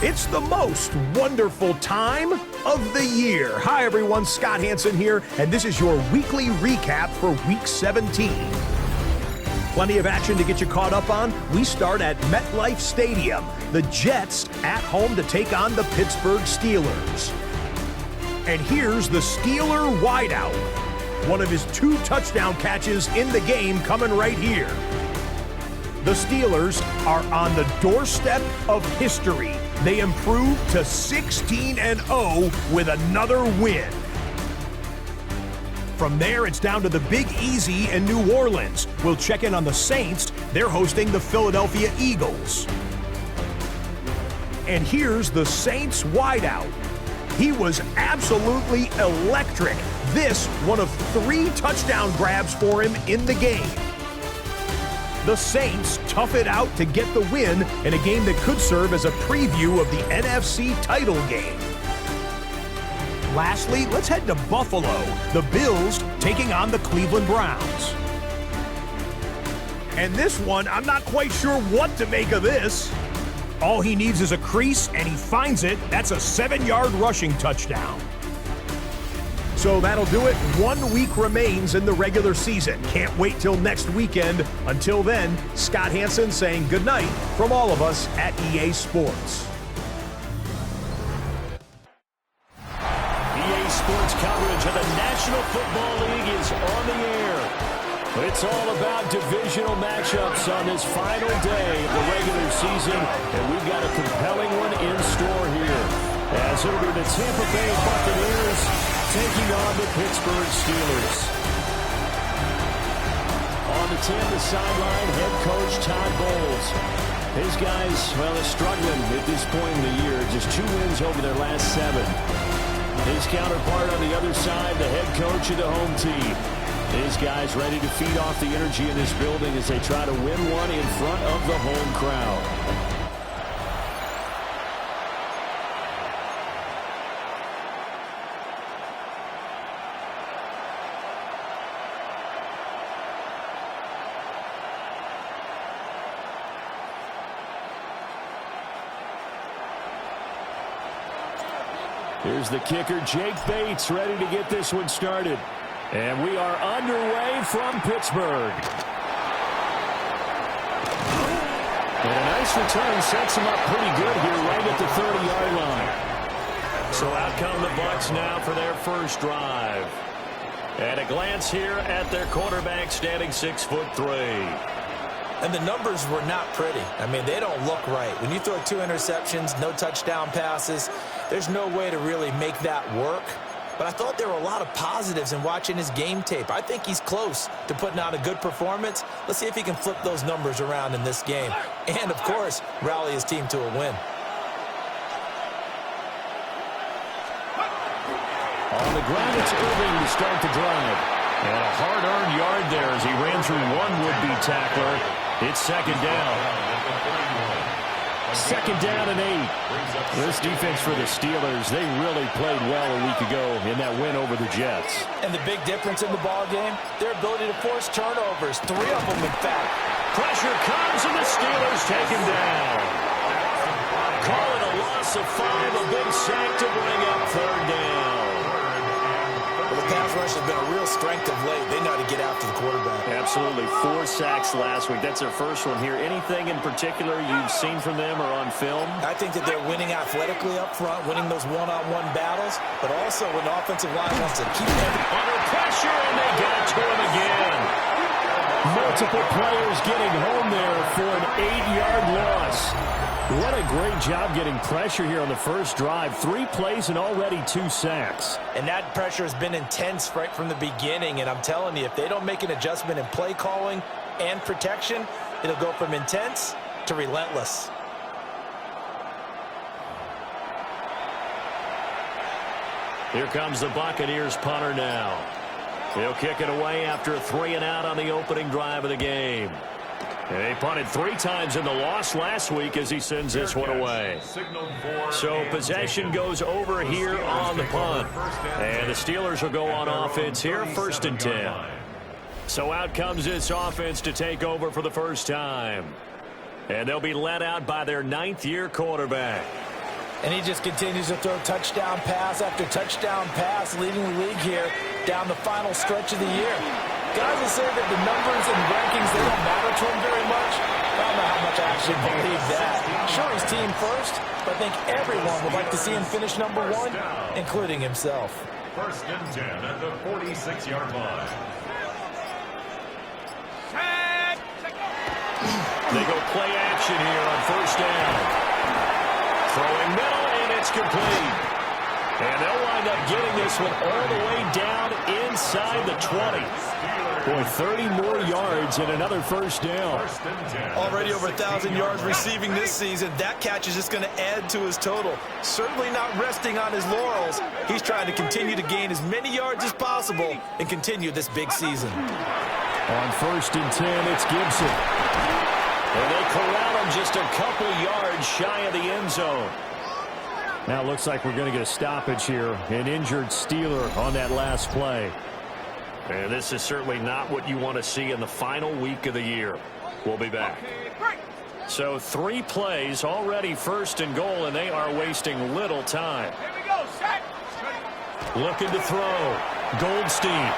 It's the most wonderful time of the year. Hi, everyone. Scott Hansen here, and this is your weekly recap for Week 17. Plenty of action to get you caught up on. We start at MetLife Stadium. The Jets at home to take on the Pittsburgh Steelers. And here's the Steeler wideout. One of his 2 touchdown catches in the game coming right here. The Steelers are on the doorstep of history. They improved to 16-0 with another win. From there, it's down to the Big Easy in New Orleans. We'll check in on the Saints. They're hosting the Philadelphia Eagles. And here's the Saints wideout. He was absolutely electric. This, one of 3 touchdown grabs for him in the game. The Saints tough it out to get the win in a game that could serve as a preview of the NFC title game. Lastly, let's head to Buffalo. The Bills taking on the Cleveland Browns. And this one, I'm not quite sure what to make of this. All he needs is a crease, and he finds it. That's a 7-yard rushing touchdown. So that'll do it. 1 week remains in the regular season. Can't wait till next weekend. Until then, Scott Hansen saying goodnight from all of us at EA Sports. EA Sports coverage of the National Football League is on the air. It's all about divisional matchups on this final day of the regular season, and we've got a compelling one in store here, as it'll be the Tampa Bay Buccaneers taking on the Pittsburgh Steelers. On the Tampa sideline, head coach Todd Bowles. His guys, well, they're struggling at this point in the year. Just 2 wins over their last 7. His counterpart on the other side, the head coach of the home team. His guys ready to feed off the energy in this building as they try to win one in front of the home crowd. Here's the kicker, Jake Bates, ready to get this one started. And we are underway from Pittsburgh. And a nice return sets him up pretty good here right at the 30-yard line. So out come the Bucs now for their first drive. At a glance here at their quarterback standing 6'3". And the numbers were not pretty. I mean, they don't look right. When you throw 2 interceptions, no touchdown passes, there's no way to really make that work. But I thought there were a lot of positives in watching his game tape. I think he's close to putting out a good performance. Let's see if he can flip those numbers around in this game. And, of course, rally his team to a win. On the ground, it's Irving to start the drive. And a hard-earned yard there as he ran through one would-be tackler. It's second down. Second down and 8. This defense for the Steelers, they really played well a week ago in that win over the Jets. And the big difference in the ball game, their ability to force turnovers. 3 of them, in fact. Pressure comes, and the Steelers take him down. Call it a loss of 5, a big sack to bring up third down. Well, the pass rush has been a real strength of late. They know how to get after the quarterback. Absolutely. 4 sacks last week. That's their first one here. Anything in particular you've seen from them or on film? I think that they're winning athletically up front, winning those one-on-one battles, but also when the offensive line wants to keep them under pressure, and they get it to him again. Multiple players getting home there for an 8-yard loss. What a great job getting pressure here on the first drive. 3 plays and already 2 sacks. And that pressure has been intense right from the beginning. And I'm telling you, if they don't make an adjustment in play calling and protection, it'll go from intense to relentless. Here comes the Buccaneers punter now. He'll kick it away after a 3-and-out on the opening drive of the game. And they punted 3 times in the loss last week as he sends this one away. So possession goes over here on the punt. And the Steelers will go on offense here, 1st and 10. So out comes this offense to take over for the first time. And they'll be led out by their 9th-year quarterback. And he just continues to throw touchdown pass after touchdown pass, leading the league here down the final stretch of the year. Guys will say that the numbers and rankings, they don't matter to him very much. I don't know how much I actually believe that. Sure, he's team first, but I think everyone would like to see him finish number one, including himself. First and 10 at the 46-yard line. They go play action here on first down. Throwing middle, and it's complete. And they'll wind up getting this one all the way down inside the 20. Boy, 30 more yards and another first down. Already over 1,000 yards receiving this season. That catch is just going to add to his total. Certainly not resting on his laurels. He's trying to continue to gain as many yards as possible and continue this big season. On first and 10, it's Gibson. And they corral him just a couple yards shy of the end zone. Now it looks like we're going to get a stoppage here. An injured Steeler on that last play. And this is certainly not what you want to see in the final week of the year. We'll be back. So 3 plays already first and goal, and they are wasting little time. Here we go, set. Looking to throw. Goldstein.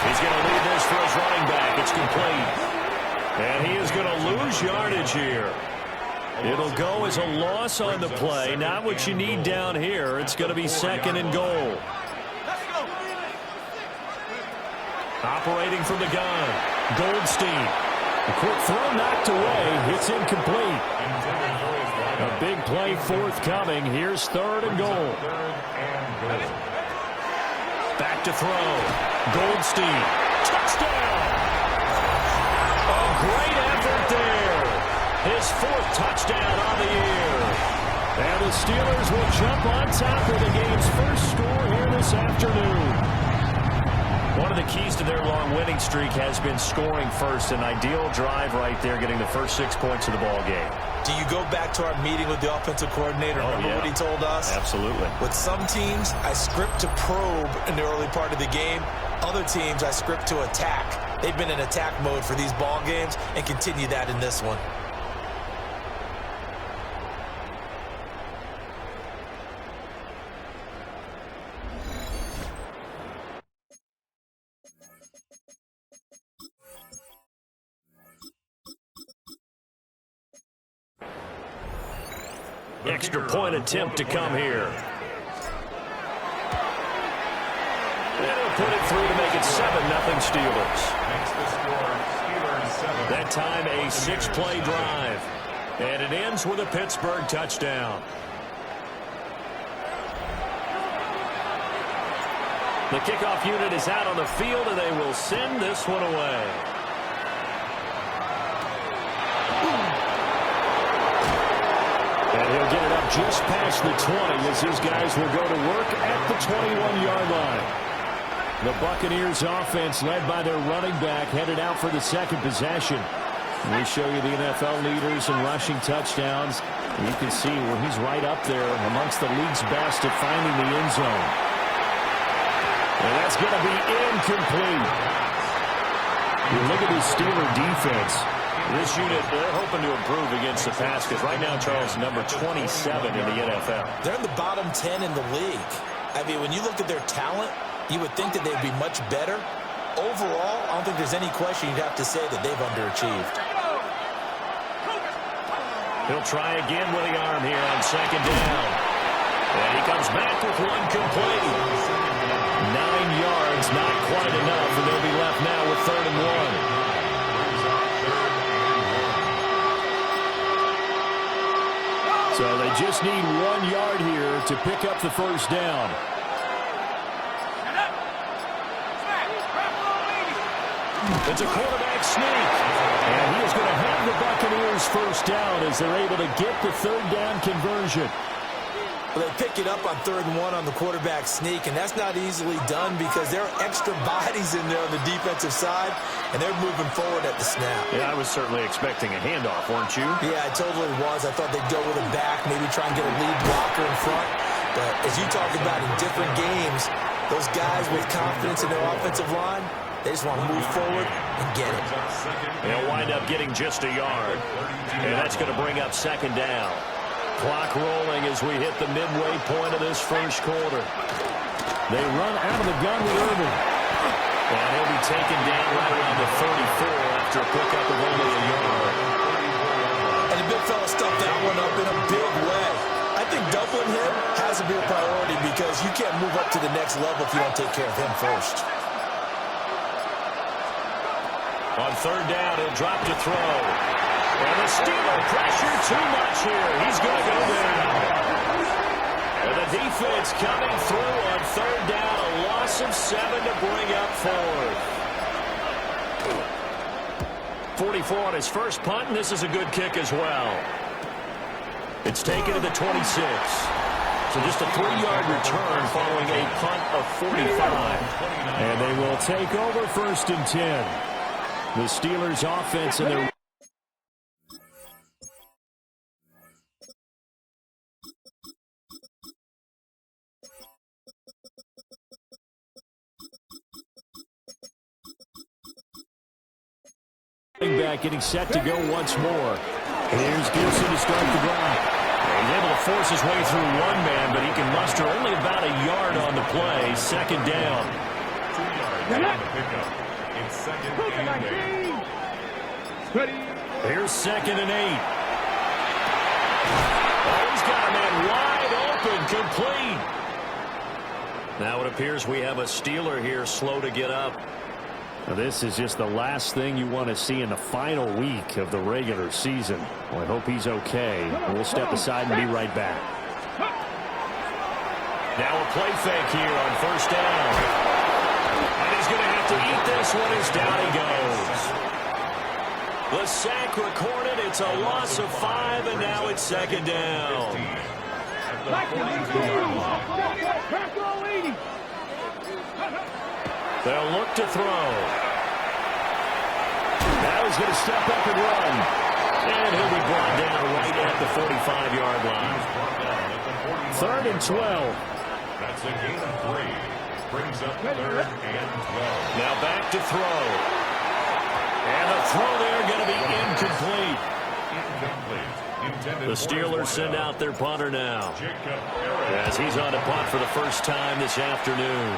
He's going to lead this for his running back. It's complete. And he is going to lose yardage here. It'll go as a loss on the play. Not what you need down here. It's going to be second and goal. Operating from the gun. Goldstein. The quick throw knocked away. It's incomplete. A big play forthcoming. Here's third and goal. Back to throw. Goldstein. Touchdown. A great effort there. His 4th touchdown on the year. And the Steelers will jump on top of the game's first score here this afternoon. One of the keys to their long winning streak has been scoring first. An ideal drive right there, getting the first 6 points of the ball game. Do you go back to our meeting with the offensive coordinator? Remember what he told us? Absolutely. With some teams, I script to probe in the early part of the game. Other teams, I script to attack. They've been in attack mode for these ball games and continue that in this one. Extra point attempt to come here. They'll put it through to make it 7-0 Steelers. That time a 6-play drive. And it ends with a Pittsburgh touchdown. The kickoff unit is out on the field, and they will send this one away. And he'll get it up just past the 20 as his guys will go to work at the 21-yard line. The Buccaneers offense, led by their running back, headed out for the second possession. We show you the NFL leaders in rushing touchdowns. You can see where he's right up there amongst the league's best at finding the end zone. And that's going to be incomplete. You look at this Steeler defense. This unit, they're hoping to improve against the pass because right now, Charles, number 27 in the NFL. They're in the bottom 10 in the league. I mean, when you look at their talent, you would think that they'd be much better. Overall, I don't think there's any question you'd have to say that they've underachieved. He'll try again with the arm here on second down. And he comes back with one complete. 9 yards, not quite enough, and they'll be left now with 3rd and 1. So they just need 1 yard here to pick up the first down. It's a quarterback sneak. And he is going to have the Buccaneers first down as they're able to get the 3rd down conversion. Well, they pick it up on 3rd and 1 on the quarterback sneak, and that's not easily done because there are extra bodies in there on the defensive side, and they're moving forward at the snap. Yeah, I was certainly expecting a handoff, weren't you? Yeah, I totally was. I thought they'd go with a back, maybe try and get a lead blocker in front. But as you talk about in different games, those guys with confidence in their offensive line, they just want to move forward and get it. They'll wind up getting just a yard. And that's going to bring up 2nd down. Clock rolling as we hit the midway point of this first quarter. They run out of the gun with Irvin. And he'll be taken down right around the 34 after a pickup of only a yard. And the big fella stuffed that one up in a big way. I think doubling him has to be a priority because you can't move up to the next level if you don't take care of him first. On third down, he'll drop to throw. And the Steeler pressure too much here. He's going to go down. And the defense coming through on third down. A loss of 7 to bring up fourth. 44 on his first punt, and this is a good kick as well. It's taken to the 26. So just a 3-yard return following a punt of 45. And they will take over first and 10. The Steelers offense and their back getting set to go once more. Here's Gibson to start the drive. He's able to force his way through one man, but he can muster only about a yard on the play. Second down. 2 yards on the pickup. It's second and 8. Here's second and 8. Oh, he's got a man wide open, complete. Now it appears we have a Steeler here slow to get up. Now this is just the last thing you want to see in the final week of the regular season. Well, I hope he's okay. We'll step aside and be right back. Now a play fake here on first down. And he's going to have to eat this one as down he goes. The sack recorded. It's a loss of 5, and now it's second down. They'll look to throw. Now he's going to step up and run. And he'll be brought down right at the 45-yard line. 3rd and 12. That's a gain of 3. Brings up 3rd and 12. Now back to throw. And the throw there going to be incomplete. The Steelers send out their punter now. As he's on to punt for the first time this afternoon.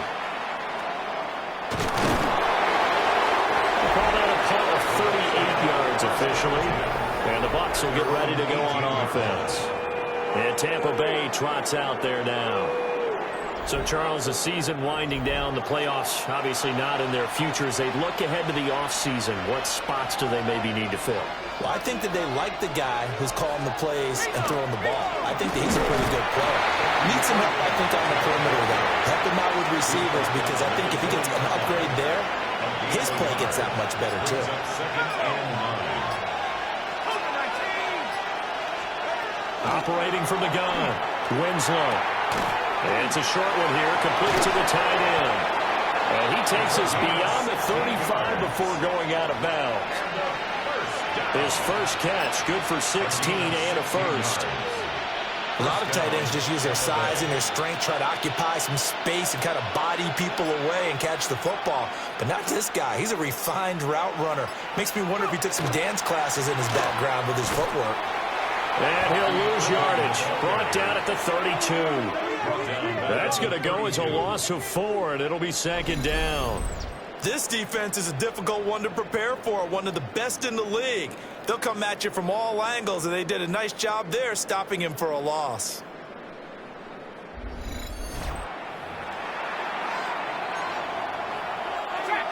Call that a punt of 38 yards officially. And the Bucs will get ready to go on offense. And Tampa Bay trots out there now. So, Charles, the season winding down, the playoffs obviously not in their future. As they look ahead to the offseason, what spots do they maybe need to fill? Well, I think that they like the guy who's calling the plays and throwing the ball. I think that he's a pretty good player. Needs some help, I think, on the perimeter, though. Help him out with receivers, because I think if he gets an upgrade there, his play gets that much better, too. Operating from the gun, Winslow. And it's a short one here, complete to the tight end. And he takes us beyond the 35 before going out of bounds. His first catch, good for 16 and a first. A lot of tight ends just use their size and their strength, try to occupy some space and kind of body people away and catch the football. But not this guy. He's a refined route runner. Makes me wonder if he took some dance classes in his background with his footwork. And he'll lose yardage. Brought down at the 32. That's going to go as a loss of 4, and it'll be second down. This defense is a difficult one to prepare for, one of the best in the league. They'll come at you from all angles, and they did a nice job there stopping him for a loss.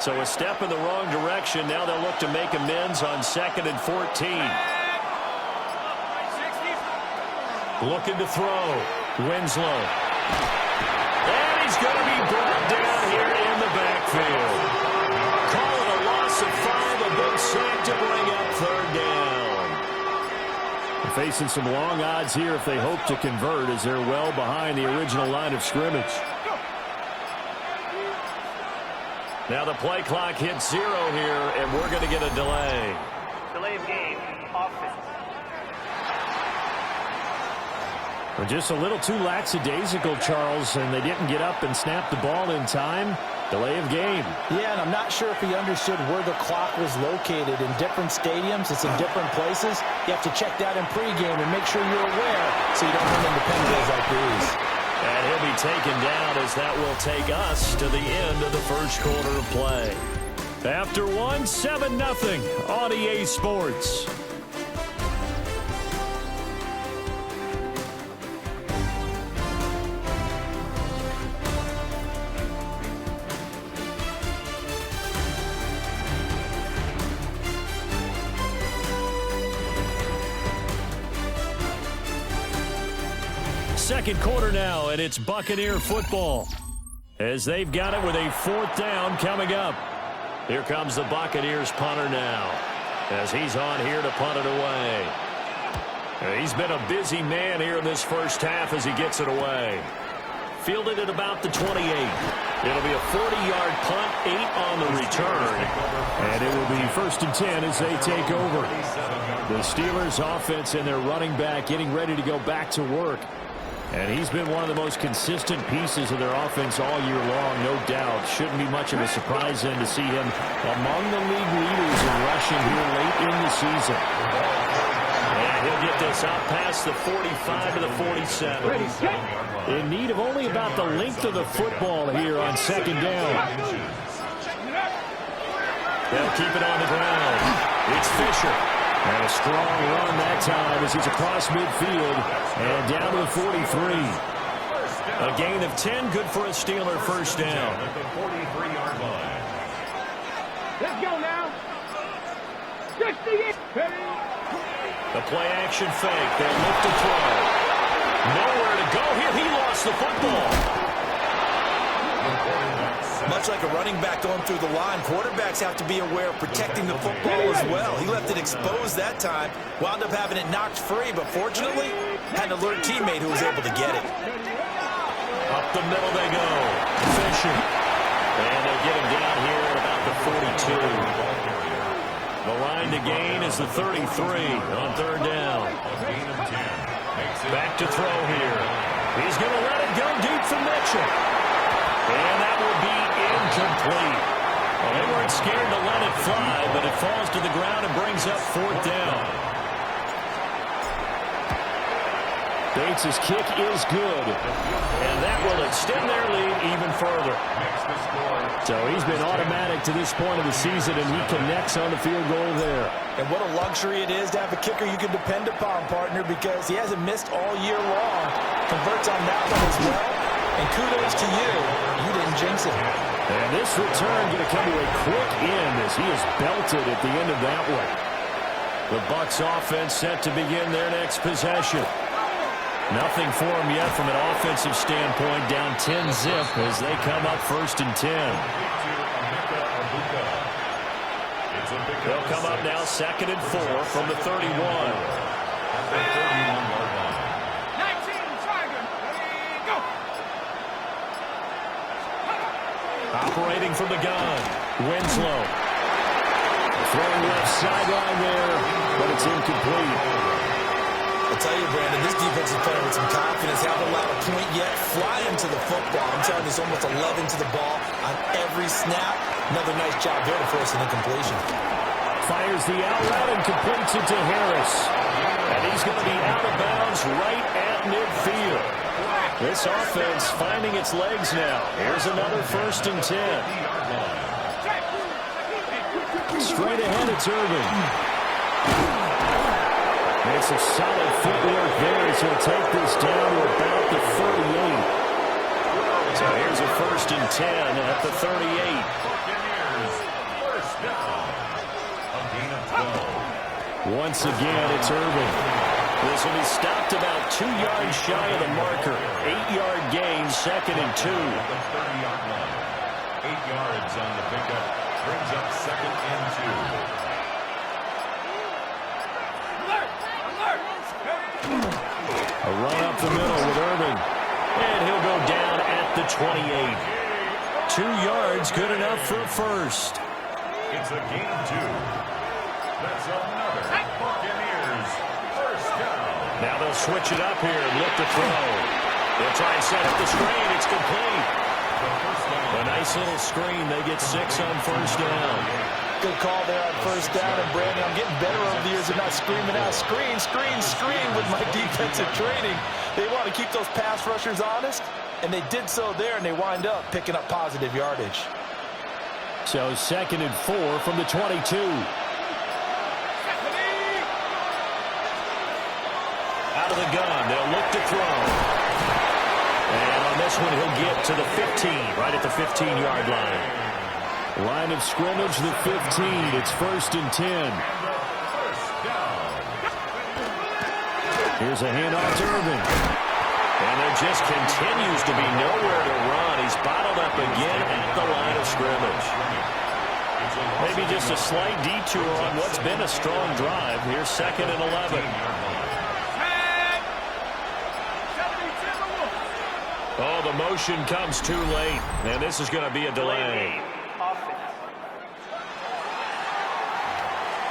So a step in the wrong direction. Now they'll look to make amends on 2nd and 14. Looking to throw. Winslow. And he's going to be brought down here in the backfield. Call it a loss of 5, a big sack to bring up third down. They're facing some long odds here if they hope to convert, as they're well behind the original line of scrimmage. Now the play clock hits 0 here, and we're going to get a delay. Delay of game. Offense. Just a little too lackadaisical, Charles, and they didn't get up and snap the ball in time. Delay of game. Yeah, and I'm not sure if he understood where the clock was located. In different stadiums, it's in different places. You have to check that in pregame and make sure you're aware so you don't run into penalties like these. And he'll be taken down as that will take us to the end of the first quarter of play. After one, 7-0 on EA Sports. Second quarter now, and it's Buccaneer football as they've got it with a 4th down coming up. Here comes the Buccaneers punter now as he's on here to punt it away. He's been a busy man here in this first half as he gets it away. Fielded at about the 28. It'll be a 40-yard punt, 8 on the return. And it will be 1st and 10 as they take over. The Steelers offense and their running back getting ready to go back to work. And he's been one of the most consistent pieces of their offense all year long, no doubt. Shouldn't be much of a surprise then to see him among the league leaders in rushing here late in the season. And he'll get this out past the 45 to the 47. In need of only about the length of the football here on 2nd down. They'll keep it on the ground. It's Fisher. And a strong run that time as he's across midfield and down to the 43. A gain of 10, good for a Steeler first down. At the 43-yard line. Let's go now. The play action fake. They look to throw. Nowhere to go here. He lost the football. Much like a running back going through the line, quarterbacks have to be aware of protecting the football as well. He left it exposed that time, wound up having it knocked free, but fortunately, had an alert teammate who was able to get it. Up the middle they go. Fisher. And they'll get him down here at about the 42. The line to gain is the 33 on 3rd down. Back to throw here. He's going to let it go deep for Mitchell. And that will be incomplete. Well, they weren't scared to let it fly, but it falls to the ground and brings up 4th down. Bates' kick is good, and that will extend their lead even further. So he's been automatic to this point of the season, and he connects on the field goal there. And what a luxury it is to have a kicker you can depend upon, partner, because he hasn't missed all year long. Converts on that one as well. And kudos to you. You didn't jinx it. And this return going to come to a quick end as he is belted at the end of that one. The Bucs offense set to begin their next possession. Nothing for them yet from an offensive standpoint. Down 10-zip as they come up 1st and 10. They'll come up now 2nd and 4 from the 31. Operating from the gun, Winslow. Throwing left sideline there, but it's incomplete. I'll tell you, Brandon, this defense is playing with some confidence. Haven't allowed a point yet. Flying to the football. I'm telling you, it's almost 11 to the ball on every snap. Another nice job there to force an incompletion. Fires the outlet and completes it to Harris. And he's going to be out of bounds right at midfield. This offense finding its legs now. Here's another 1st and 10. Straight ahead, it's Irving. And some solid footwork there as he'll take this down to about the 38. So here's a 1st and 10 at the 38. Once again, it's Irving. This will be stopped about 2 yards shy of the marker. 8-yard gain, 2nd and 2. 30-yard line. 8 yards on the pickup. Brings up 2nd and 2. A run up the middle with Irving. And he'll go down at the 28. 2 yards, good enough for a first. It's a gain of 2. That's another Buccaneers first down. Now they'll switch it up here and look to throw. They'll try and set up the screen. It's complete. A nice little screen. They get 6 on first down. Good call there on first down. And, Brandon, I'm getting better over the years of not screaming out, screen, screen, screen with my defensive training. They want to keep those pass rushers honest, and they did so there, and they wind up picking up positive yardage. So 2nd and 4 from the 22. Out of the gun, they'll look to throw. And on this one, he'll get to the 15, right at the 15-yard line. Line of scrimmage, the 15. It's 1st and 10. Here's a handoff to Irving. And there just continues to be nowhere to run. He's bottled up again at the line of scrimmage. Maybe just a slight detour on what's been a strong drive. Here's 2nd and 11. Oh, the motion comes too late. And this is going to be a delay.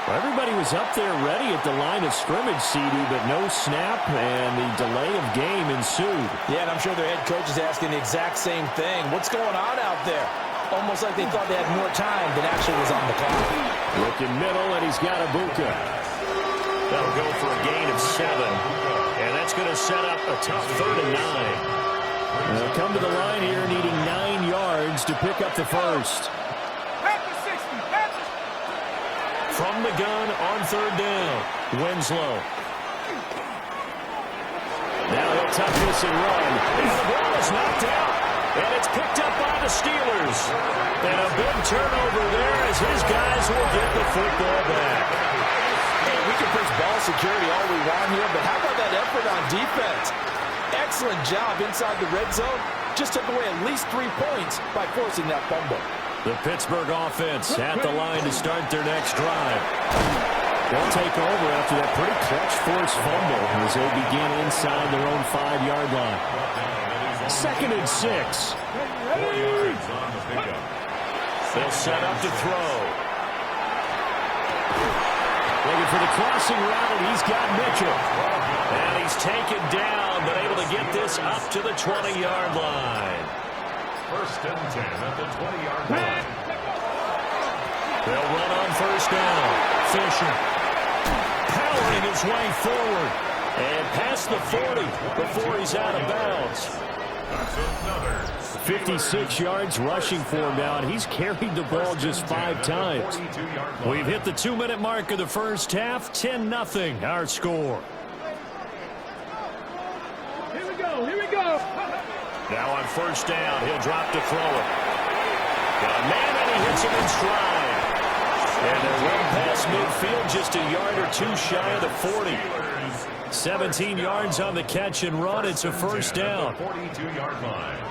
Well, everybody was up there ready at the line of scrimmage, CD, but no snap, and the delay of game ensued. Yeah, and I'm sure their head coach is asking the exact same thing. What's going on out there? Almost like they thought they had more time than actually was on the clock. Looking middle, and he's got a Bucca. That'll go for a gain of 7, and that's going to set up a tough 3rd and 9. They'll come to the line here needing 9 yards to pick up the first. From the gun on 3rd down, Winslow. Now he'll tuck this and run. And the ball is knocked out. And it's picked up by the Steelers. And a big turnover there as his guys will get the football back. Hey, we can push ball security all we want here, but how about that effort on defense? Excellent job inside the red zone. Just took away at least 3 points by forcing that fumble. The Pittsburgh offense at the line to start their next drive. They'll take over after that pretty clutch forced fumble as they begin inside their own 5-yard line. 2nd and 6. 4 yards on the pickup. They'll set up to throw. Looking for the crossing route, and he's got Mitchell. And he's taken down, but able to get this up to the 20-yard line. 1st and 10 at the 20-yard line. They'll run on first down. Fisher powering his way forward and past the 40 before he's out of bounds. That's another 56 yards rushing for him now, and he's carried the ball just 5 times. We've hit the 2-minute mark of the first half. 10-0 our score. Here we go. Here we go. Now on first down, he'll drop to throw it. Got a man, and he hits him in stride. And they're run past midfield, just a yard or 2 shy of the 40. 17 yards on the catch and run. It's a first down. 42-yard line.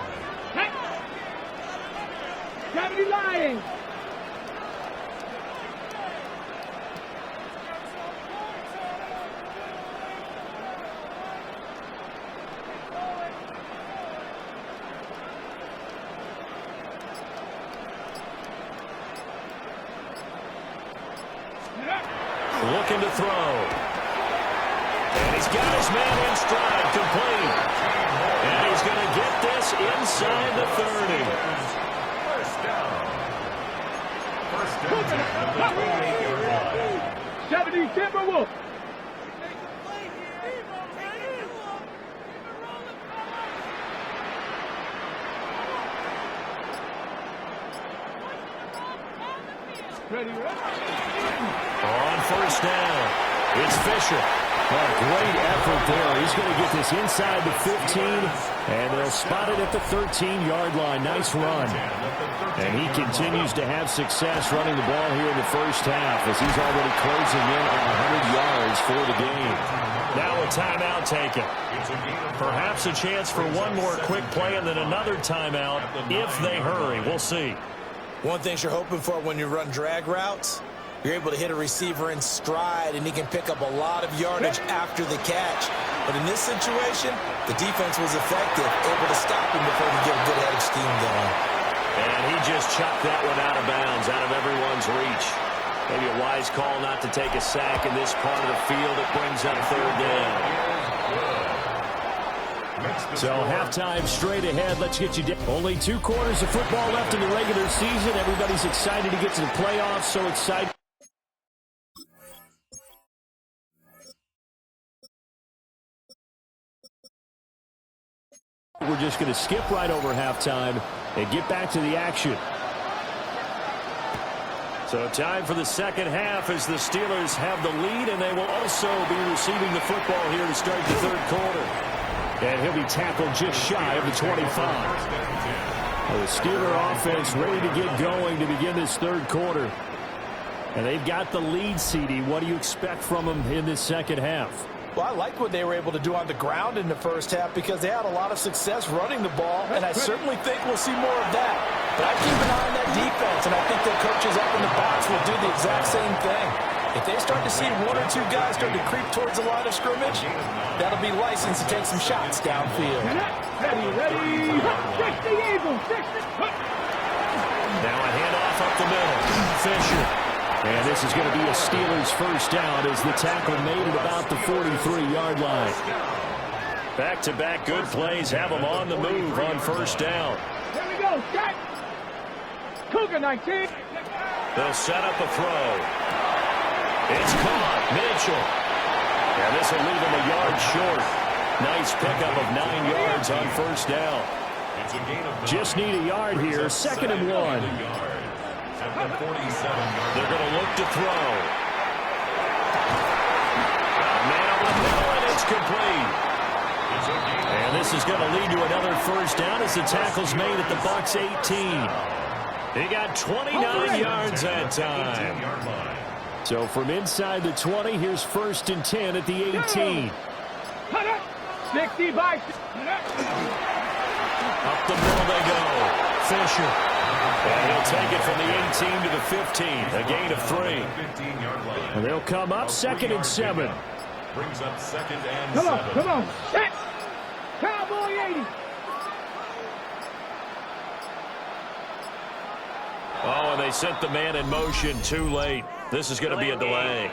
Gravity lying. Looking to throw. And he's got his man in stride, complete. And he's going to get this inside the 30. First down. 1st and 10 at the 28-yard line. 70 Timberwolves. Ready, On first down, it's Fisher. Oh, great effort there. He's going to get this inside the 15, and they'll spot it at the 13-yard line. Nice run. And he continues to have success running the ball here in the first half as he's already closing in on 100 yards for the game. Now a timeout taken. Perhaps a chance for one more quick play and then another timeout if they hurry. We'll see. One thing you're hoping for when you run drag routes, you're able to hit a receiver in stride, and he can pick up a lot of yardage after the catch. But in this situation, the defense was effective, able to stop him before he get a good head of steam going. And he just chucked that one out of bounds, out of everyone's reach. Maybe a wise call not to take a sack in this part of the field. It brings up 3rd down. So halftime straight ahead. Let's get you down. Only 2 quarters of football left in the regular season. Everybody's excited to get to the playoffs. So excited. We're just going to skip right over halftime and get back to the action. So time for the second half as the Steelers have the lead, and they will also be receiving the football here to start the third quarter. And he'll be tackled just shy of the 25. The Steeler offense ready to get going to begin this third quarter. And they've got the lead, CD. What do you expect from them in this second half? Well, I like what they were able to do on the ground in the first half because they had a lot of success running the ball, and I certainly think we'll see more of that. But I keep an eye on that defense, and I think the coaches up in the box will do the exact same thing. If they start to see 1 or 2 guys start to creep towards the line of scrimmage, that'll be license to take some shots downfield. Ready. 60 Eagles. 60. Now a handoff up the middle. Fisher. And this is going to be a Steelers first down as the tackle made at about the 43-yard line. Back-to-back good plays have them on the move on first down. Here we go. Set. Cougar 19. They'll set up a throw. It's caught. Mitchell. And this will leave him a yard short. Nice pickup of 9 yards on first down. Just need a yard here. Second and 1. At the 47. They're going to look to throw. Man over the middle, and it's complete. And this is going to lead to another first down as the tackle's made at the Bucs 18. They got 29 yards that time. So from inside the 20, here's first and 10 at the 18. 60 by. Up the middle they go. Fisher. And he'll take it from the 18 to the 15, a gain of 3. And they'll come up second and 7. Brings up second and 7. Come on. Set. Cowboy 80. Oh, and they sent the man in motion too late. This is going to be a delay.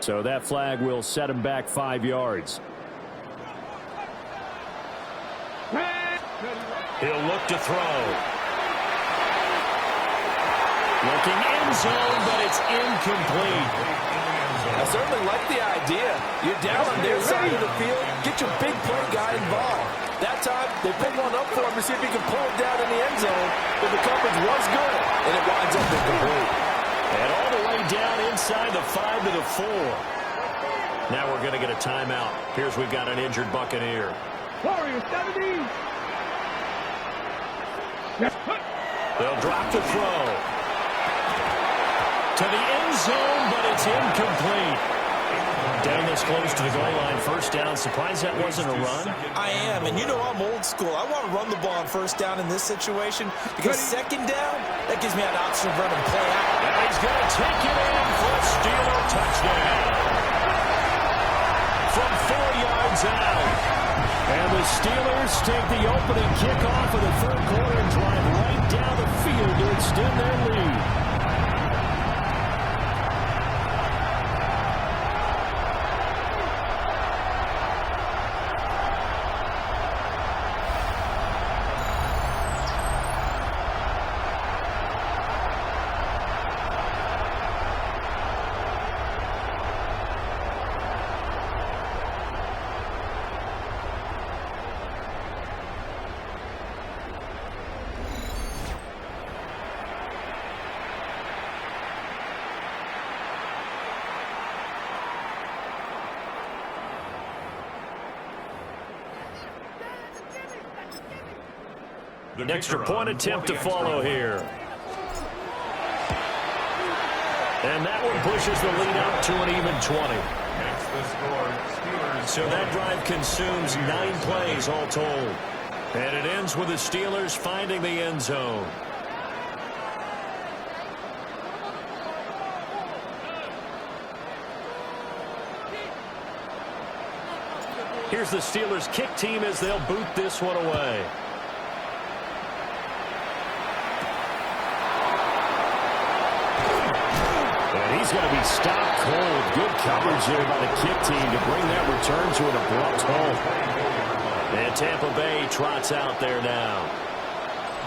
So that flag will set him back 5 yards. He'll look to throw. Looking end zone, but it's incomplete. I certainly like the idea. You're down on their side of the field. Get your big play guy involved. That time, they pick one up for him to see if he can pull it down in the end zone. But the coverage was good, and it winds up incomplete. And all the way down inside the 5 to the 4. Now we're going to get a timeout. Here's we've got an injured Buccaneer. Warriors 70. They'll drop to throw. To the end zone, but it's incomplete. Down this close to the goal line, first down. Surprised that wasn't a run? I am, and you know I'm old school. I want to run the ball on first down in this situation because second down, that gives me an option of running play out. And he's going to take it in for a Steeler touchdown. From 4 yards out. And the Steelers take the opening kickoff of the third quarter and drive right down the field to extend their lead. An extra point attempt to follow here. And that one pushes the lead up to an even 20. So that drive consumes 9 plays all told. And it ends with the Steelers finding the end zone. Here's the Steelers kick team as they'll boot this one away. He's going to be stopped cold. Good coverage there by the kick team to bring that return to an abrupt halt. And Tampa Bay trots out there now.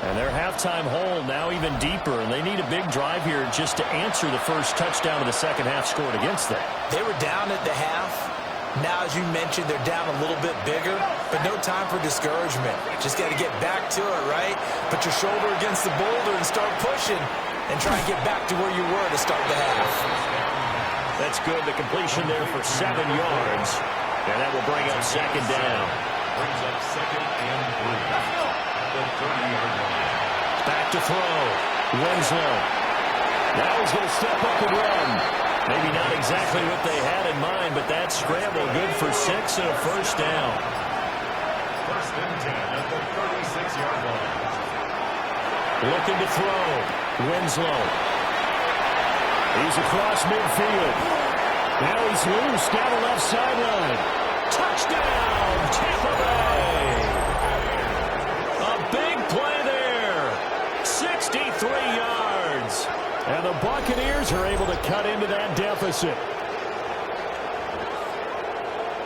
And their halftime hole now even deeper, and they need a big drive here just to answer the first touchdown of the second half scored against them. They were down at the half. Now, as you mentioned, they're down a little bit bigger, but no time for discouragement. Just got to get back to it, right? Put your shoulder against the boulder and start pushing and try and get back to where you were to start the half. That's good. The completion there for 7 yards, and that will bring up second down. Brings up second and 3. The 30-yard line. Back to throw. Winslow. Now he's going to step up and run. Maybe not exactly what they had in mind, but that scramble good for 6 and a first down. First and 10 at the 36-yard line. Looking to throw. Winslow. He's across midfield. Now he's loose down the left sideline. Touchdown, Tampa Bay. A big play there. 63 yards. And the Buccaneers are able to cut into that deficit.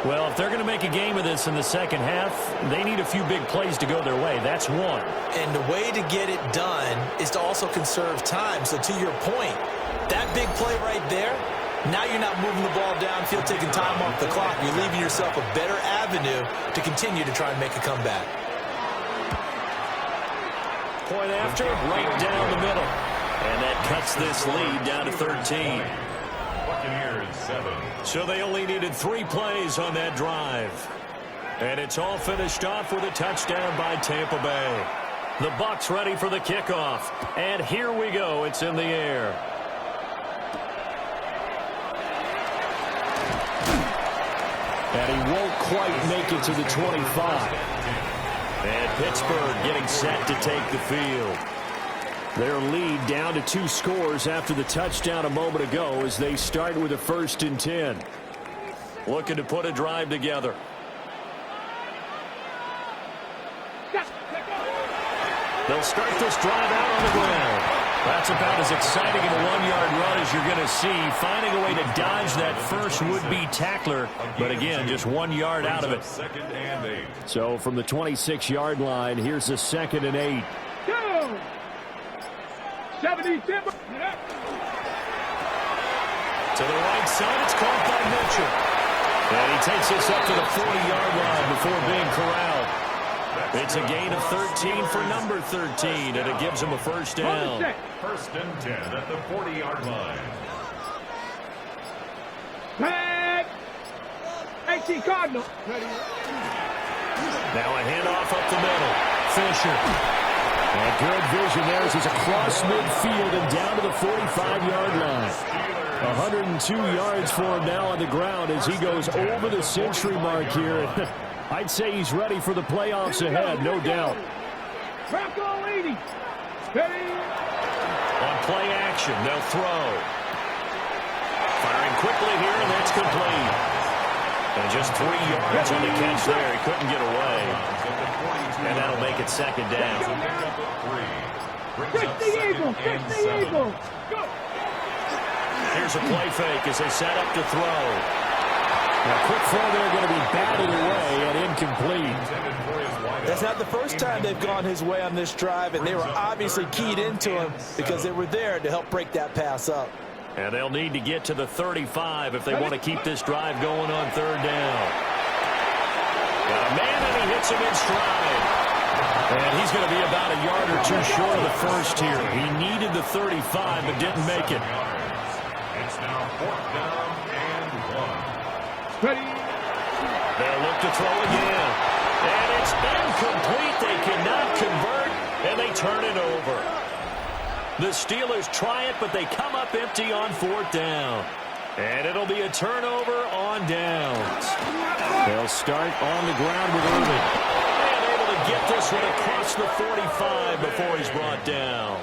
Well, if they're going to make a game of this in the second half, they need a few big plays to go their way. That's one. And the way to get it done is to also conserve time. So to your point, that big play right there, now you're not moving the ball downfield, taking time off the clock. You're leaving yourself a better avenue to continue to try and make a comeback. Point after, right down the middle. And that cuts this lead down to 13. Buccaneers 7. So they only needed 3 plays on that drive. And it's all finished off with a touchdown by Tampa Bay. The Bucs ready for the kickoff. And here we go. It's in the air. And he won't quite make it to the 25. And Pittsburgh getting set to take the field. Their lead down to 2 scores after the touchdown a moment ago as they start with a 1st and 10. Looking to put a drive together. They'll start this drive out on the ground. That's about as exciting a 1-yard run as you're going to see. Finding a way to dodge that first would-be tackler. But again, just 1 yard out of it. Second and 8. So from the 26-yard line, here's the 2nd and 8. 70 Timber. To the right side, it's caught by Mitchell. And he takes this up to the 40-yard line before being corralled. It's a gain of 13 for number 13, and it gives him a first down. 1st and 10 at the 40-yard line. Tag. 18 Cardinal. Now a handoff up the middle. Fisher. And good vision there as he's across midfield and down to the 45-yard line. 102 yards for him now on the ground as he goes over the century mark here. I'd say he's ready for the playoffs ahead, no doubt. Bronco 80. Steady. On play action, they'll throw. Firing quickly here, and that's complete. And just 3 yards on the catch there. He couldn't get away. And that'll make it second down. Catch the Eagle. Catch the Eagle. Go. Here's a play fake as they set up to throw. Now, quick throw there going to be batted away and incomplete. That's not the first time they've gone his way on this drive, and they were obviously keyed into him because they were there to help break that pass up. And they'll need to get to the 35 if they want to keep this drive going on 3rd down. Got a man, and he hits him in stride. And he's going to be about a yard or 2 short of the first here. He needed the 35, but didn't make it. It's now 4th down and 1. Ready. They'll look to throw again. And it's incomplete. They cannot convert, and they turn it over. The Steelers try it, but they come up empty on 4th down. And it'll be a turnover on downs. They'll start on the ground with Irvin. And able to get this one across the 45 before he's brought down.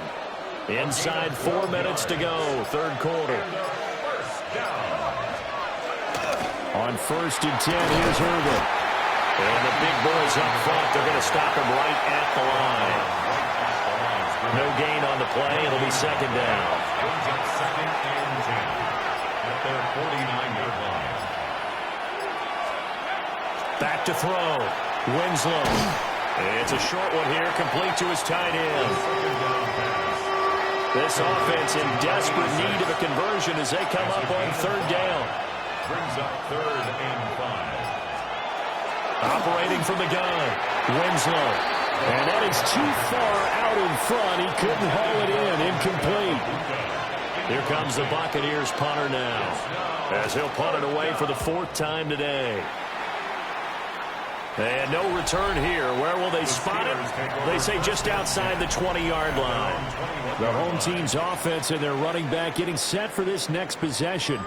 Inside 4 minutes to go, 3rd quarter. On 1st and 10, here's Irvin. And the big boys up front, they're going to stop him right at the line. No gain on the play. It'll be second down. their 49-yard line. Back to throw. Winslow. It's a short one here, complete to his tight end. This offense in desperate need of a conversion as they come up on third down. Brings up 3rd and 5. Operating from the gun. Winslow. And that is too far out in front. He couldn't haul it in. Incomplete. Here comes the Buccaneers punter now, as he'll punt it away for the 4th time today. And no return here. Where will they spot it? They say just outside the 20-yard line. The home team's offense and their running back getting set for this next possession.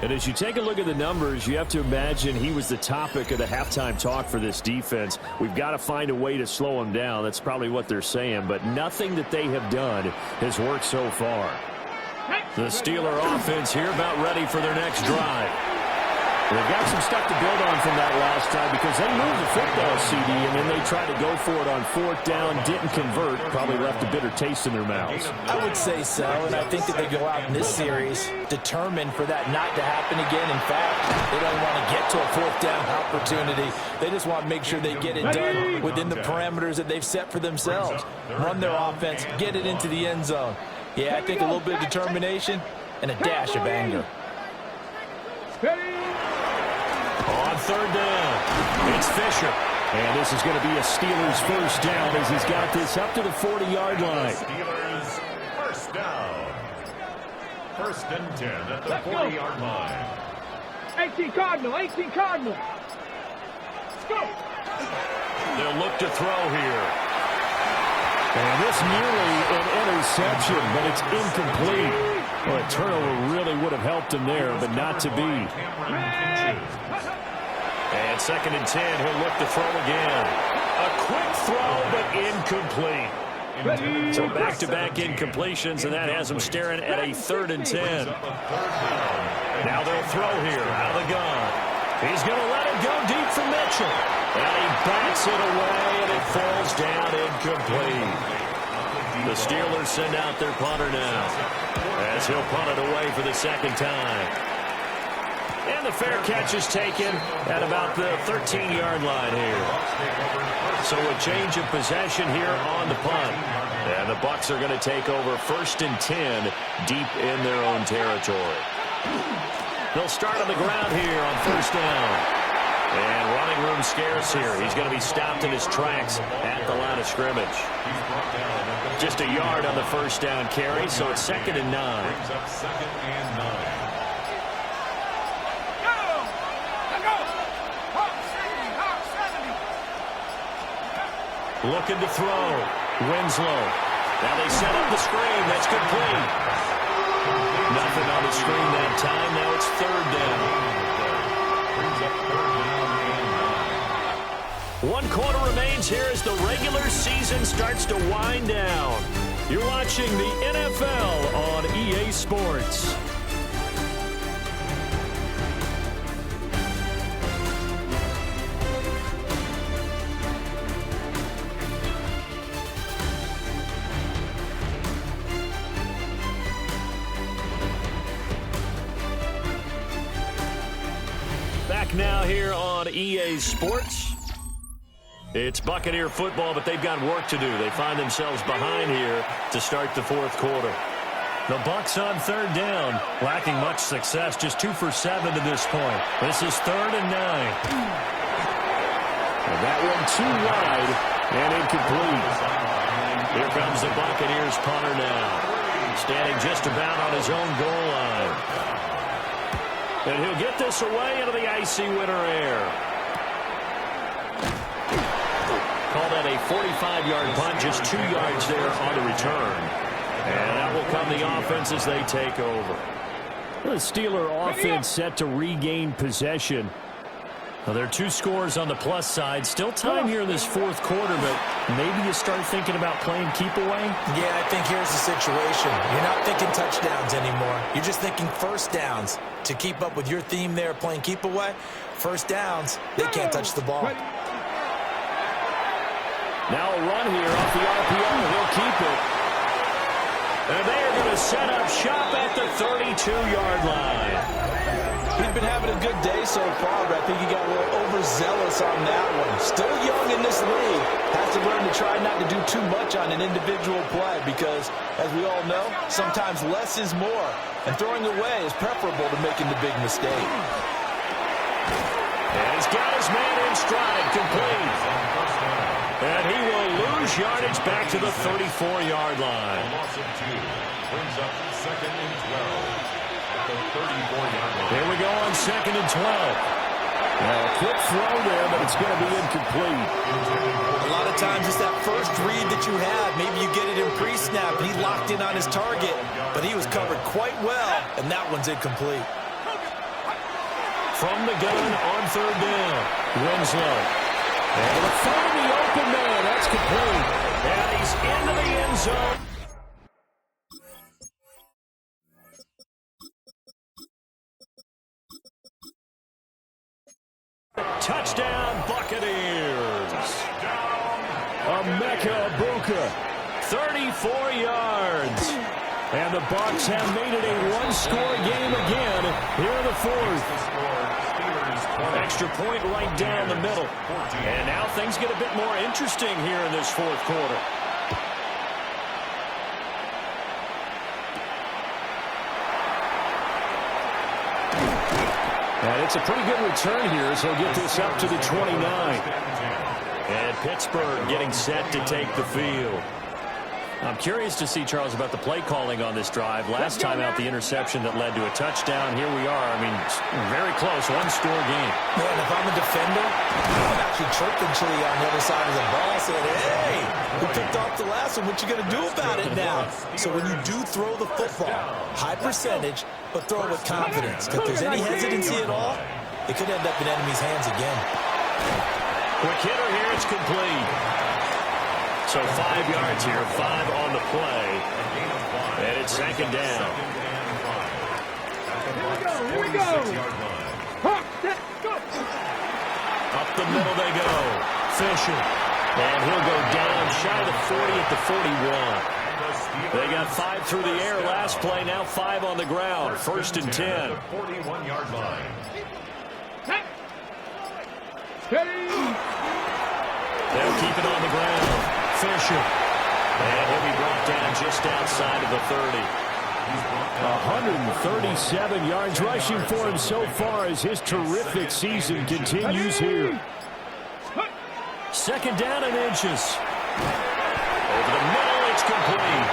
And as you take a look at the numbers, you have to imagine he was the topic of the halftime talk for this defense. We've got to find a way to slow him down. That's probably what they're saying. But nothing that they have done has worked so far. The Steeler offense here about ready for their next drive. They've got some stuff to build on from that last time because they moved the football, CD, and then they tried to go for it on 4th down, didn't convert, probably left a bitter taste in their mouths. I would say so, and I think that they go out in this series determined for that not to happen again. In fact, they don't want to get to a 4th down opportunity. They just want to make sure they get it done within the parameters that they've set for themselves. Run their offense, get it into the end zone. Yeah, I think a little bit of determination and a dash of anger. On 3rd down, it's Fisher. And this is going to be a Steelers 1st down as he's got this up to the 40-yard line. Steelers 1st down. 1st and 10 at the 40-yard line. 18 Cardinal, 18 Cardinal. Let's go. They'll look to throw here. And this nearly an interception, but it's incomplete. Well, a turnover really would have helped him there, but not to be. And 2nd and 10, he'll look to throw again. A quick throw, but incomplete. So back-to-back incompletions, and that has him staring at a 3rd and 10. Now they'll throw here out of the gun. He's going to let it go deep for Mitchell. And he backs it away, and it falls down incomplete. The Steelers send out their punter now, as he'll punt it away for the 2nd time. And the fair catch is taken at about the 13-yard line here. So a change of possession here on the punt. And the Bucs are going to take over 1st and 10 deep in their own territory. They'll start on the ground here on 1st down. And running room scarce here. He's going to be stopped in his tracks at the line of scrimmage. Just a yard on the 1st down carry, so it's 2nd and 9. Looking to throw. Winslow. Now they set up the screen. That's complete. Nothing on the screen that time. Now it's 3rd down. 1 quarter remains here as the regular season starts to wind down. You're watching the NFL on EA Sports. Back now here on EA Sports. It's Buccaneer football, but they've got work to do. They find themselves behind here to start the 4th quarter. The Bucs on 3rd down, lacking much success, just 2 for 7 to this point. This is 3rd and 9. And that one too wide and incomplete. Here comes the Buccaneers punter now, standing just about on his own goal line. And he'll get this away into the icy winter air. Call that a 45-yard punt, just 2 yards there on the return. And that will come the offense as they take over. The Steeler offense set to regain possession. Well, there are 2 scores on the plus side. Still time here in this 4th quarter, but maybe you start thinking about playing keep away? Yeah, I think here's the situation. You're not thinking touchdowns anymore. You're just thinking 1st downs. To keep up with your theme there, playing keep away, 1st downs, they can't touch the ball. Now a run here off the RPO. He'll keep it. And they are going to set up shop at the 32-yard line. been having a good day so far, but I think he got a little overzealous on that one. Still young in this league. Has to learn to try not to do too much on an individual play because, as we all know, sometimes less is more. And throwing away is preferable to making the big mistake. And he's got his man in stride, complete. And he will lose yardage back to the 34-yard line. A loss of 2 brings up 2nd and 12 at the 34-yard line. Here we go on 2nd and 12. Now, a quick throw there, but it's going to be incomplete. A lot of times it's that first read that you have. Maybe you get it in pre-snap, and he locked in on his target, but he was covered quite well, and that one's incomplete. From the gun on 3rd down, Winslow. And the throw in the open man, that's complete. And he's into the end zone. Touchdown, Buccaneers. Emeka Egbuka, 34 yards. And the Bucs have made it a one-score game again here in the 4th. Extra point right down the middle. And now things get a bit more interesting here in this 4th quarter. And it's a pretty good return here as he'll get this up to the 29. And Pittsburgh getting set to take the field. I'm curious to see, Charles, about the play calling on this drive. Last time out, the interception that led to a touchdown. Here we are. I mean, very close, one-score game. Man, if I'm a defender, I'm actually chirping Chili on the other side of the ball saying, hey, we picked off the last one. What you going to do about it now? So when you do throw the football, high percentage, but throw it with confidence. If there's any hesitancy at all, it could end up in enemy's hands again. Quick hitter here, it's complete. So 5 yards here, 5 on the play. And it's 2nd down. Here we go. Up the middle they go. Fisher. And he'll go down shy of the 40 at the 41. They got 5 through the air last play, now 5 on the ground. 1st and 10. 41-yard line. They'll keep it on the ground. Fisher. And he'll be brought down just outside of the 30. 137 yards rushing for him so far as his terrific season continues here. 2nd down and inches. Over the middle, it's complete.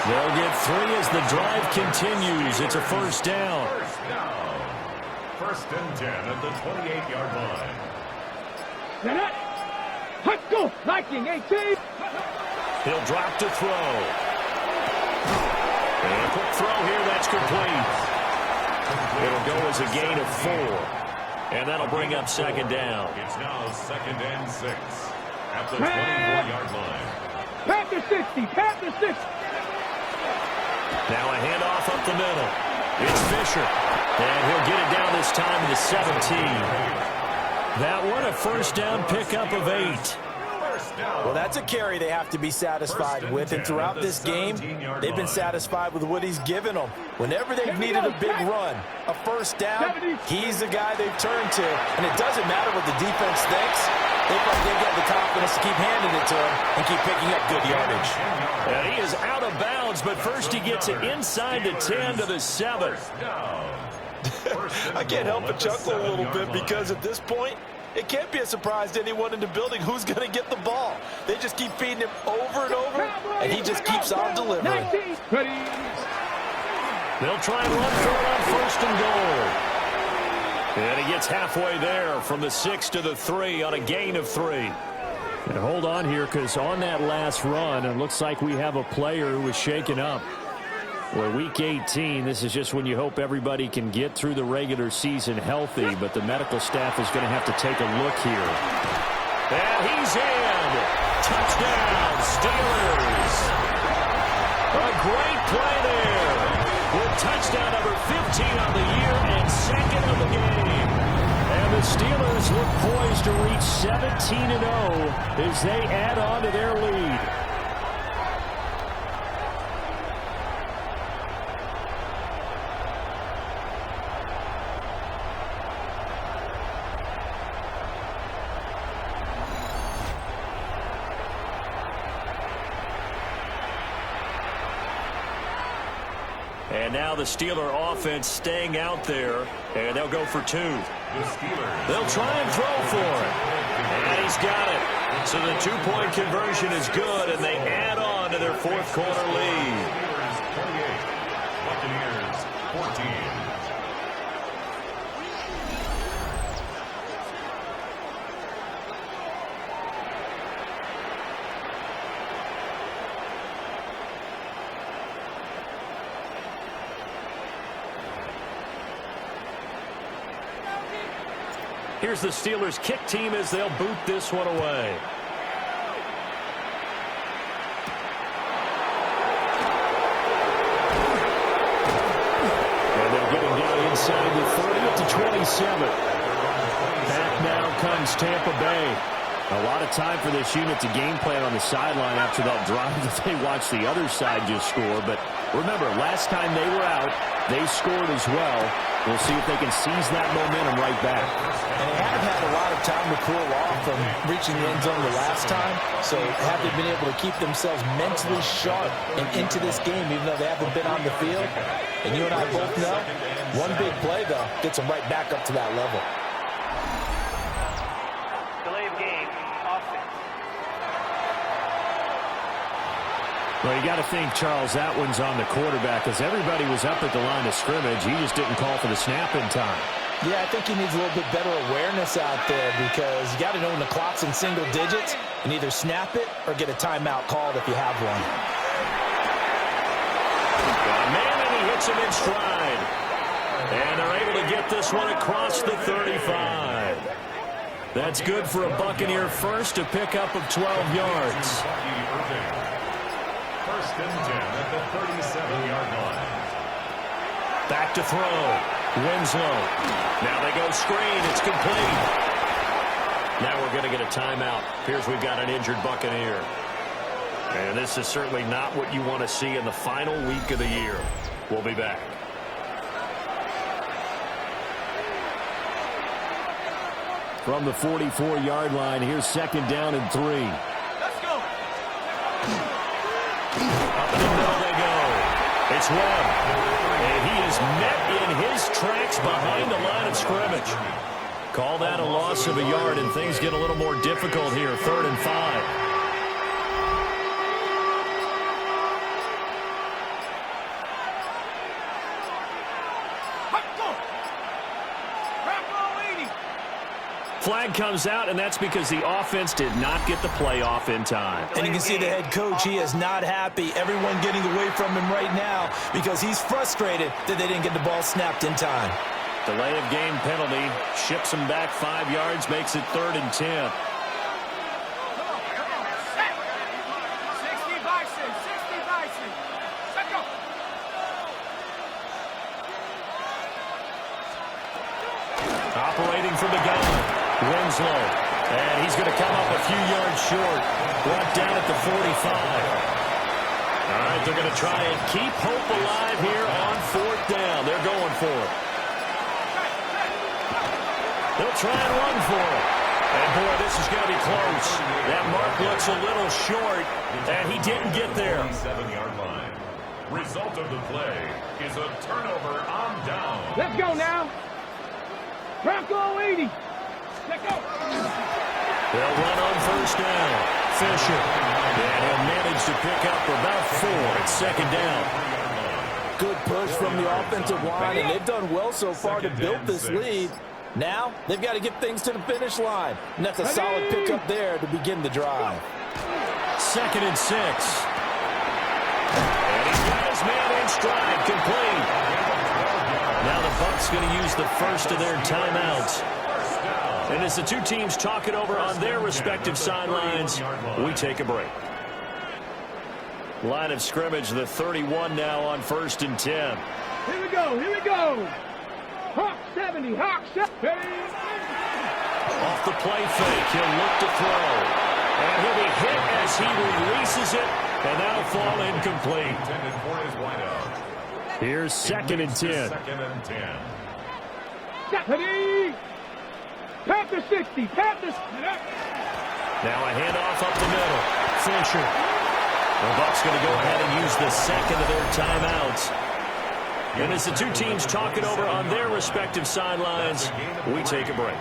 They'll get 3 as the drive continues. It's a 1st down. 1st and 10 at the 28-yard line. Let's go, Viking 18. He'll drop to throw. And a quick throw here, that's complete. It'll go as a gain of 4. And that'll bring up 2nd down. It's now 2nd and 6 at the 24-yard line. Panther 60, Panther 60. Now a handoff up the middle. It's Fisher. And he'll get it down this time to the 17. That one a 1st down pickup of 8. Well, that's a carry they have to be satisfied with. And throughout this game, they've been satisfied with what he's given them. Whenever they've needed a big run, a 1st down, he's the guy they've turned to. And it doesn't matter what the defense thinks. They've got the confidence to keep handing it to him and keep picking up good yardage. And he is out of bounds, but first he gets it inside the 10 to the 7. I can't help but chuckle a little bit because at this point, it can't be a surprise to anyone in the building who's going to get the ball. They just keep feeding him over and over, and he just keeps on delivering. They'll try and run for it on 1st and goal. And he gets halfway there from the 6 to the 3 on a gain of 3. And hold on here, because on that last run, it looks like we have a player who was shaken up. Well, week 18, this is just when you hope everybody can get through the regular season healthy, but the medical staff is going to have to take a look here. And he's in. Touchdown, Steelers. A great play there. With touchdown number 15 on the year and 2nd of the game. And the Steelers look poised to reach 17-0 as they add on to their lead. And now the Steeler offense staying out there, and they'll go for 2. They'll try and throw for it. And he's got it. So the 2-point conversion is good, and they add on to their fourth quarter lead. Buccaneers 14. Here's the Steelers' kick team as they'll boot this one away. And they'll get him down inside the 30 up to 27. Back now comes Tampa Bay. A lot of time for this unit to game plan on the sideline after that drive that they watched the other side just score. But remember, last time they were out, they scored as well. We'll see if they can seize that momentum right back. And they have had a lot of time to cool off from reaching the end zone the last time. So have they been able to keep themselves mentally sharp and into this game, even though they haven't been on the field? And you and I both know, one big play, though, gets them right back up to that level. Delay of game, offense. Well, you got to think, Charles, that one's on the quarterback because everybody was up at the line of scrimmage. He just didn't call for the snap in time. Yeah, I think he needs a little bit better awareness out there because you got to know when the clock's in single digits and either snap it or get a timeout called if you have one. Man, and he hits him in stride. And they're able to get this one across the 35. That's good for a Buccaneer first, a pickup of 12 yards. First and 10 at the 37-yard line. Back to throw. Winslow. Now they go screen. It's complete. Now we're going to get a timeout. Appears we've got an injured Buccaneer. And this is certainly not what you want to see in the final week of the year. We'll be back. From the 44-yard line, here's second down and 3. Let's go. Up in the middle they go. It's Webb. And he is met in his tracks behind the line of scrimmage. Call that a loss of a yard, and things get a little more difficult here. 3rd and 5. Flag comes out, and that's because the offense did not get the play off in time. And you can see the head coach, he is not happy. Everyone getting away from him right now because he's frustrated that they didn't get the ball snapped in time. Delay of game penalty ships him back 5 yards, makes it 3rd and 10. 60 Bison, 60 Bison. Let's go. Operating from the gun. Winslow, and he's going to come up a few yards short. Brought down at the 45. All right, they're going to try and keep hope alive here on 4th down. They're going for it. They'll try and run for it. And, boy, this is going to be close. That mark looks a little short, and he didn't get there. 7-yard line. Result of the play is a turnover on down. Let's go now. Bronco 80. Let's go. They'll run on 1st down. Fisher. And he'll manage to pick up about 4 at 2nd down. Good push from the offensive line, and they've done well so far to build this lead. Now they've got to get things to the finish line, and that's a solid pickup there to begin the drive. 2nd and 6. And he's got his man in stride, complete. Now the Bucs going to use the first of their timeouts. And as the two teams talk it over on their respective sidelines, we take a break. Line of scrimmage, the 31 now on 1st and 10. Here we go, here we go. Hawk 70, Hawk 70. Off the play fake, he'll look to throw. And he'll be hit as he releases it, and that'll fall incomplete. Intended for his wideout. Here's 2nd and 10. 2nd and 10. Stephanie. Panther 60, Panthers. Now a handoff up the middle. Fisher. The Bucs going to go ahead and use the 2nd of their timeouts. And as the two teams talk it over on their respective sidelines, we take a break.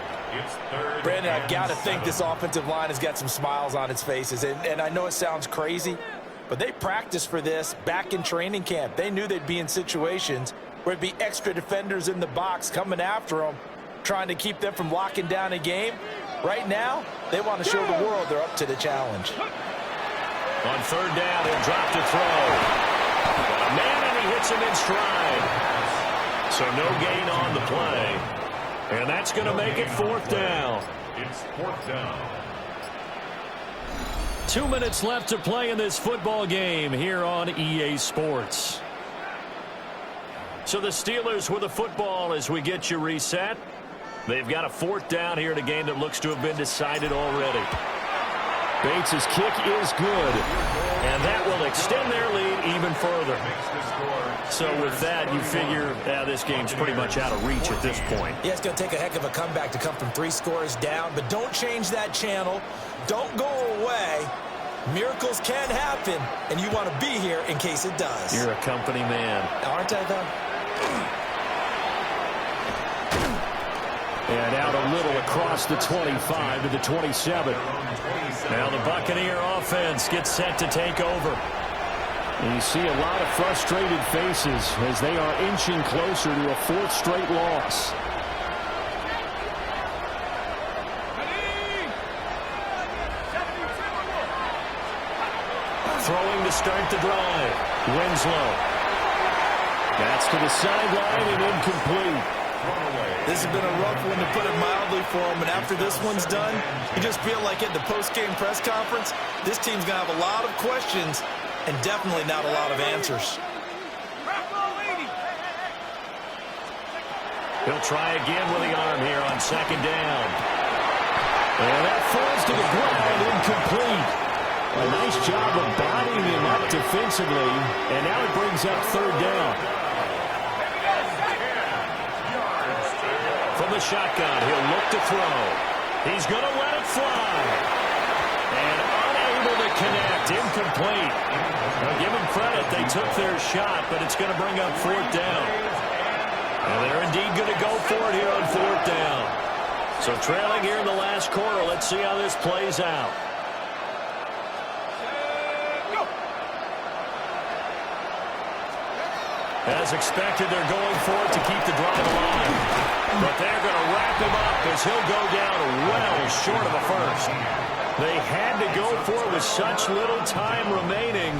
Brandon, I've got to think this offensive line has got some smiles on its faces. And I know it sounds crazy, but they practiced for this back in training camp. They knew they'd be in situations where it'd be extra defenders in the box coming after them, trying to keep them from locking down a game. Right now, they want to show the world they're up to the challenge. On third down, he'll drop to throw. Got a man, and he hits him in stride. So no gain on the play. And that's going to make it fourth down. It's fourth down. 2 minutes left to play in this football game here on EA Sports. So the Steelers with the football as we get you reset. They've got a fourth down here in a game that looks to have been decided already. Bates' kick is good, and that will extend their lead even further. So with that, you figure this game's pretty much out of reach at this point. Yeah, it's going to take a heck of a comeback to come from 3 scores down, but don't change that channel. Don't go away. Miracles can happen, and you want to be here in case it does. You're a company man. Aren't I, though? And out a little across the 25 to the 27. Now the Buccaneer offense gets set to take over. And you see a lot of frustrated faces as they are inching closer to a 4th straight loss. Throwing to start the drive. Winslow. That's to the sideline and incomplete. This has been a rough one, to put it mildly, for him. And after this one's done, you just feel like at the post-game press conference, this team's going to have a lot of questions and definitely not a lot of answers. He'll try again with the arm here on second down. And that falls to the ground, incomplete. A nice job of bodying him up defensively, and now it brings up third down. From the shotgun, he'll look to throw. He's going to let it fly. And unable to connect, incomplete. Now give them credit, they took their shot, but it's going to bring up fourth down. And they're indeed going to go for it here on fourth down. So trailing here in the last quarter, let's see how this plays out. As expected, they're going for it to keep the drive alive. But they're going to wrap him up as he'll go down well short of a first. They had to go for it with such little time remaining.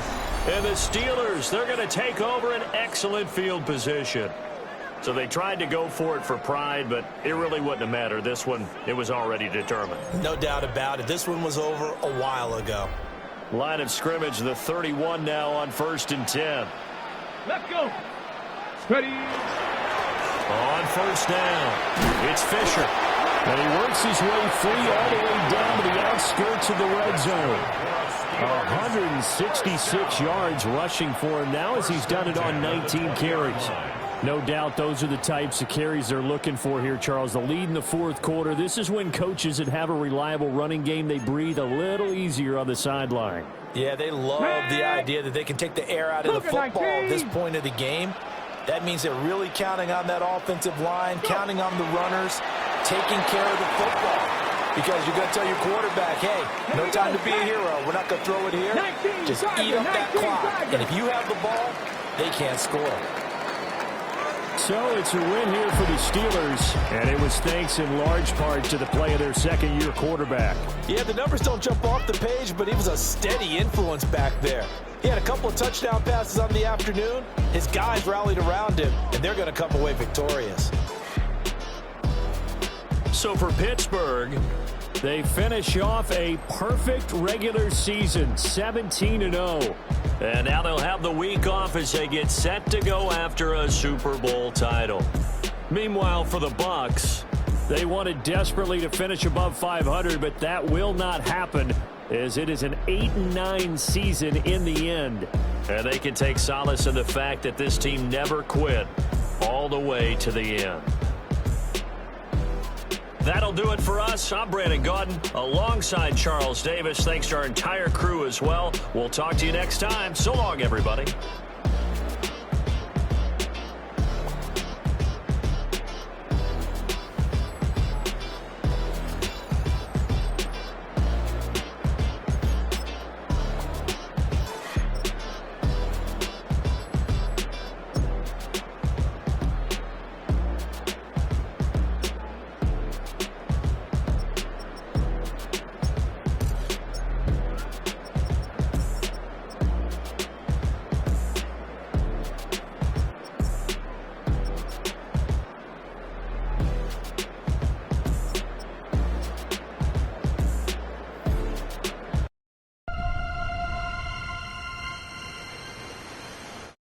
And the Steelers, they're going to take over an excellent field position. So they tried to go for it for pride, but it really wouldn't have mattered. This one, it was already determined. No doubt about it. This one was over a while ago. Line of scrimmage, the 31 now on 1st and 10. Let's go. Ready. On first down, it's Fisher. And he works his way free all the way down to the outskirts of the red zone. 166 yards rushing for him now as he's done it on 19 carries. No doubt those are the types of carries they're looking for here, Charles. The lead in the 4th quarter. This is when coaches that have a reliable running game, they breathe a little easier on the sideline. Yeah, they love the idea that they can take the air out of the football at this point of the game. That means they're really counting on that offensive line, counting on the runners, taking care of the football. Because you're going to tell your quarterback, hey, no time to be a hero. We're not going to throw it here. Just eat up that clock. And if you have the ball, they can't score. So it's a win here for the Steelers, and it was thanks in large part to the play of their second-year quarterback. Yeah, the numbers don't jump off the page, but he was a steady influence back there. He had a couple of touchdown passes on the afternoon. His guys rallied around him, and they're going to come away victorious. So for Pittsburgh, they finish off a perfect regular season, 17-0. And now they'll have the week off as they get set to go after a Super Bowl title. Meanwhile, for the Bucs, they wanted desperately to finish above 500, but that will not happen as it is an 8-9 season in the end. And they can take solace in the fact that this team never quit all the way to the end. That'll do it for us. I'm Brandon Gaudin alongside Charles Davis. Thanks to our entire crew as well. We'll talk to you next time. So long, everybody.